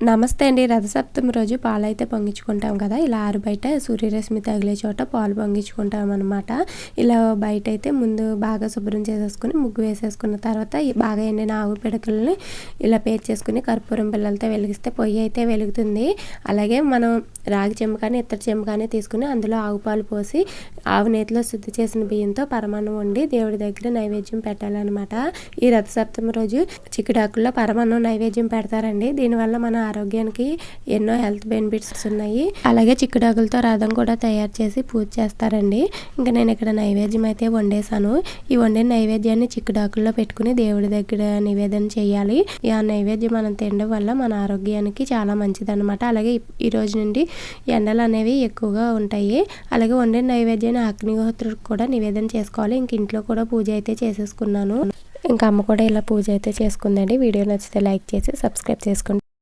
నమస్తే అండి. రథసప్తమి రోజు పాలైతే పొంగించుకుంటాం కదా! ఇలా ఆరు బయట సూర్యరశ్మి తగిలే చోట పాలు పొంగించుకుంటామనమాట. ఇలా బయటైతే ముందు బాగా శుభ్రం చేసేసుకొని ముగ్గు వేసేసుకున్న తర్వాత బాగా ఎండిన ఆవు పిడకలని ఇలా పేర్చేసుకుని కర్పూరం బిళ్ళలతో వెలిగిస్తే పొయ్యి అయితే వెలుగుతుంది. అలాగే మనం రాగి చెంబు కానీ ఇత్తడి చెంబు కానీ తీసుకుని అందులో ఆవు పాలు పోసి ఆవు నేతిలో శుద్ధి చేసిన బియ్యంతో పరమాన్నం వండి దేవుడి దగ్గర నైవేద్యం పెట్టాలన్నమాట. ఈ రథసప్తమి రోజు చిక్కుడాకుల్లో పరమాన్నం నైవేద్యం పెడతారండి. దీనివల్ల మన ఆరోగ్యానికి ఎన్నో హెల్త్ బెనిఫిట్స్ ఉన్నాయి. అలాగే చిక్కుడాకులతో రథం కూడా తయారు చేసి పూజ చేస్తారండి. ఇంకా నేను ఇక్కడ నైవేద్యం అయితే వండేసాను. ఈ వండిన నైవేద్యాన్ని చిక్కుడాకుల్లో పెట్టుకుని దేవుడి దగ్గర నివేదన చేయాలి. ఆ నైవేద్యం మనం తినడం వల్ల మన ఆరోగ్యానికి చాలా మంచిదన్నమాట. అలాగే ఈ రోజు నుండి ఎండలు అనేవి ఎక్కువగా ఉంటాయి. అలాగే వండిన నైవేద్యాన్ని అగ్నిహోత్రుడికి కూడా నివేదన చేసుకోవాలి. ఇంక ఇంట్లో కూడా పూజ అయితే చేసేసుకున్నాను. ఇంకా అమ్మ కూడా ఇలా పూజ అయితే చేసుకుందండి. వీడియో నచ్చితే లైక్ చేసి సబ్స్క్రైబ్ చేసుకోండి.